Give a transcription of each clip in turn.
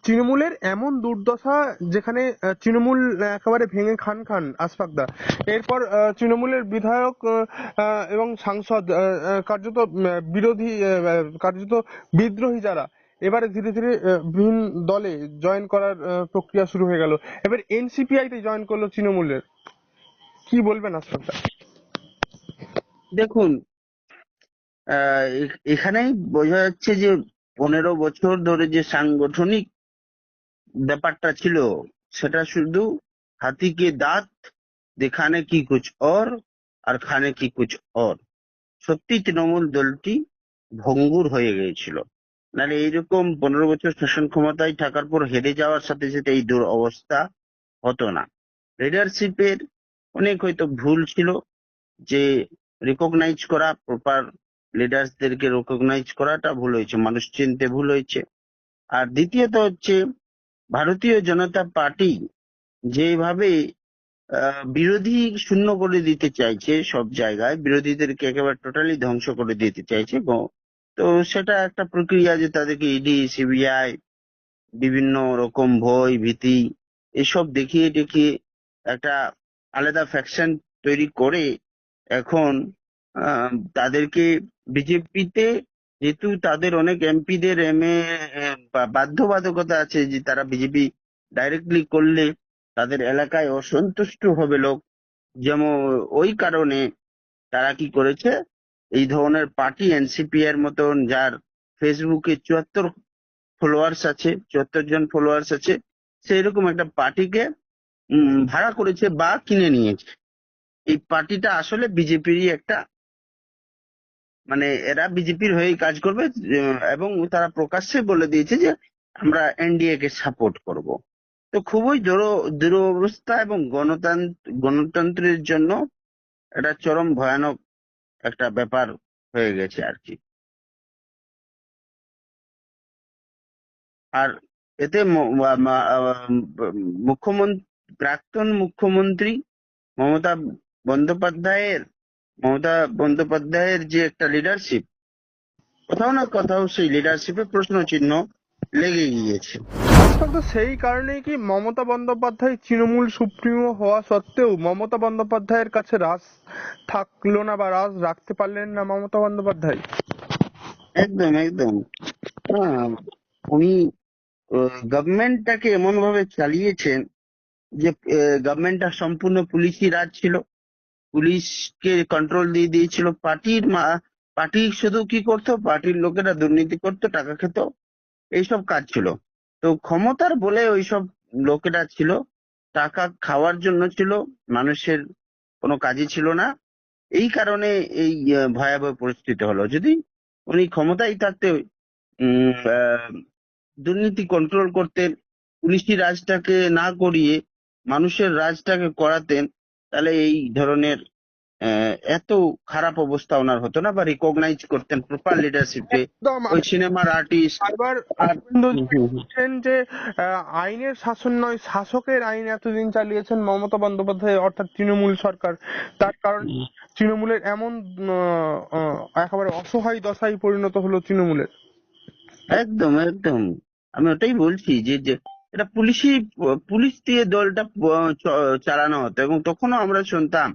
তৃণমূলের এমন দুর্দশা, যেখানে তৃণমূল একেবারে ভেঙে খান খান আশফাকদা। এরপর তৃণমূলের বিধায়ক এবং সাংসদ কার্যত বিরোধী, কার্যত বিদ্রোহী যারা, এবারে ধীরে ধীরে বিভিন্ন দলে জয়েন করার প্রক্রিয়া শুরু হয়ে গেল। এবার এনসিপিআই তে জয়েন করলো তৃণমূলের। কি বলবেন আশফাকদা? দেখুন, এখানেই বোঝা যাচ্ছে যে 15 বছর ধরে যে সাংগঠনিক ব্যাপারটা ছিল, সেটা শুধু হাতি কে দাঁত দেখানে কি কুছ আর খানে কি কুছ অর। সত্যি তৃণমূল দলটি ভঙ্গুর হয়ে গিয়েছিল। নাহলে এইরকম 15 বছর শাসন ক্ষমতায় থাকার পর হেরে যাওয়ার সাথে সাথে এই দুরবস্থা হতো না। লিডারশিপের অনেক হয়তো ভুল ছিল, যে রিকগনাইজ করা, প্রপার লিডার্সদেরকে রিকগনাইজ করাটা ভুল হয়েছে, মানুষ চিনতে ভুল হয়েছে। আর দ্বিতীয়ত হচ্ছে, ভারতীয় জনতা পার্টি যেভাবে বিরোধী শূন্য করে দিতে চাইছে, সব জায়গায় বিরোধীদেরকে একেবারে টোটালি ধ্বংস করে দিতে চাইছে তো সেটা একটা প্রক্রিয়া, যে তাদেরকে ইডি, সিবিআই, বিভিন্ন রকম ভয় ভীতি এসব দেখিয়ে দেখিয়ে একটা আলাদা ফ্যাকশন তৈরি করে এখন তাদেরকে বিজেপিতে, যেহেতু তাদের অনেক এমপিদের বাধ্যবাধকতা আছে যে তারা বিজেপি ডাইরেক্টলি করলে তাদের এলাকায় অসন্তুষ্ট হবে লোক, যেমন ওই কারণে তারা কি করেছে, এই ধরনের পার্টি এনসিপি এর মতন, যার ফেসবুকে 74 জন ফলোয়ার্স আছে, সেই রকম একটা পার্টিকে ভাড়া করেছে বা কিনে নিয়েছে। এই পার্টিটা আসলে বিজেপিরই একটা, মানে এরা বিজেপির হয়েই কাজ করবে, এবং তারা প্রকাশ্যে বলে দিয়েছে যে আমরা এনডিএ কে সাপোর্ট করব। তো খুবই দুরবস্থা, এবং গণতন্ত্রের জন্য এটা চরম ভয়ানক একটা ব্যাপার হয়ে গেছে আর কি। আর এতে মুখ্যমন্ত্রী, প্রাক্তন মুখ্যমন্ত্রী মমতা বন্দ্যোপাধ্যায়ের মমতা বন্দ্যোপাধ্যায়ের যে একটা লিডারশিপ, কোথাও না কোথাও সেই লিডারশিপে প্রশ্ন চিহ্ন লেগে গিয়েছে। আশফাকদা, সেই কারণেই কি মমতা বন্দ্যোপাধ্যায় তৃণমূল সুপ্রিমো হওয়া সত্ত্বেও মমতা বন্দ্যোপাধ্যায়ের কাছে রাজ থাকলো না, বা রাজ রাখতে পারলেন না মমতা বন্দ্যোপাধ্যায়? একদম একদম। হ্যাঁ, উনি গভর্নমেন্টটাকে এমন ভাবে চালিয়েছেন যে গভর্নমেন্টটা সম্পূর্ণ পুলিশি রাজ ছিল। পুলিশকে কন্ট্রোল দিয়ে দিয়েছিল পার্টি শুধু কি করতো, পার্টির লোকেরা দুর্নীতি করতো, টাকা খেত, এইসব কাজ ছিল। তো ক্ষমতার বলে ওইসব লোকেরা ছিল, টাকা খাওয়ার জন্য ছিল, মানুষের কোনো কাজই ছিল না। এই কারণে এই ভয়াবহ পরিস্থিতি হলো। যদি উনি ক্ষমতায় থাকতে দুর্নীতি কন্ট্রোল করতেন, পুলিশি রাজটাকে না করিয়ে মানুষের রাজটাকে করাতেন, তাহলে এই ধরনের এত খারাপ অবস্থা ওনার হতো না, বা রিকগনাইজ করতেন প্রপার লিডারশিপে একদম। ওই সিনেমার আর্টিস্ট। বারবার আর শুভেন্দুজি বলছেন যে আইনের শাসন নয়, শাসকের আইন এতদিন চালিয়েছেন মমতা বন্দ্যোপাধ্যায়, অর্থাৎ তৃণমূল সরকার। তার কারণ তৃণমূলের এমন একেবারে অসহায় দশায় পরিণত হলো তৃণমূলের। একদম একদম, আমি ওটাই বলছি যে যে এটা পুলিশ দিয়ে দলটা চালানো হতো, এবং তখনও আমরা শুনতাম,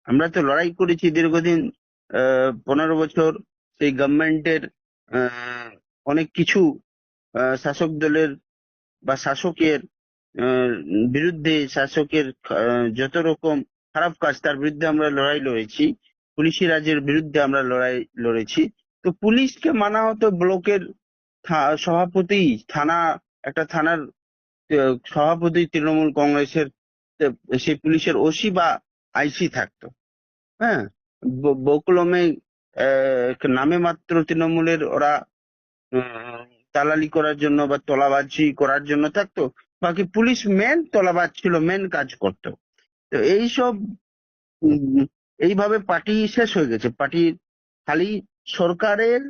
আমরা তো লড়াই করেছি দীর্ঘদিন, 15 বছর সেই গভর্নমেন্টের অনেক কিছু শাসক দলের বা শাসকের আহ, বিরুদ্ধে, শাসকের যত রকম খারাপ কাজ, তার বিরুদ্ধে আমরা লড়াই লড়েছি। পুলিশি রাজের বিরুদ্ধে আমরা লড়াই লড়েছি। তো পুলিশকে মানা হতো ব্লকের সভাপতি, একটা থানার সভাপতি তৃণমূল কংগ্রেসের, সেই পুলিশের ওসি বা আইসি থাকতো। হ্যাঁ, বকুলমে নামে মাত্র তৃণমূলের ওরা উম, দালালি করার জন্য বা তোলাবাজি করার জন্য থাকতো, বাকি পুলিশ মেন তোলাবাজ ছিল, মেন কাজ করতো। তো এইসব এইভাবে পার্টি শেষ হয়ে গেছে। পার্টি খালি সরকারের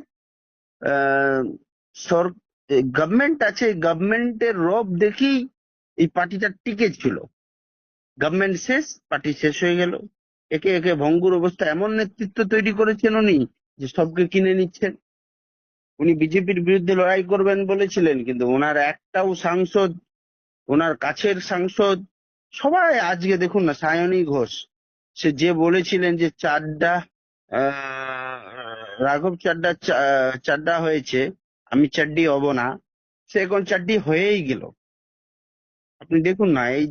গভর্নমেন্ট আছে, গভর্নমেন্টের রব দেখেই এই পার্টিটা টিকে ছিল। গভর্নমেন্ট শেষ, পার্টি শেষ হয়ে গেল। একে একে ভঙ্গুর অবস্থা, এমন নেতৃত্ব তৈরি করেছেন উনি যে সবকে কিনে নিচ্ছেন। উনি বিজেপির বিরুদ্ধে লড়াই করবেন বলেছিলেন, কিন্তু ওনার একটাও সাংসদ, ওনার কাছের সাংসদ সবাই আজকে দেখুন না, সায়নী ঘোষ, সে যে বলেছিলেন যে চাড্ডা, রাঘব চাড্ডা চাড্ডা হয়েছে, আমি চাড্ডি হব না, সে এখন চাড্ডি হয়েই গেল। আপনি দেখুন না, এই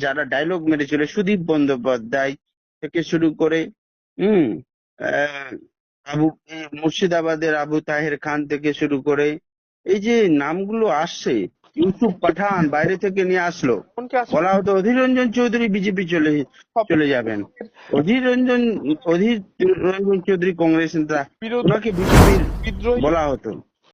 যারা ডায়লগ মেরেছিল, সুদীপ বন্দ্যোপাধ্যায় থেকে শুরু করে, হুম আহ, আবু মুর্শিদাবাদের আবু তাহের খান থেকে শুরু করে, এই যে নামগুলো আসছে, ইউসুফ পাঠান বাইরে থেকে নিয়ে আসলো, এমনকি বলা হতো অধীর রঞ্জন চৌধুরী বিজেপি চলে যাবেন, অধীর রঞ্জন চৌধুরী কংগ্রেস নেতা, বিরোধী ওনাকে বিজেপির বিদ্রোহী বলা হতো।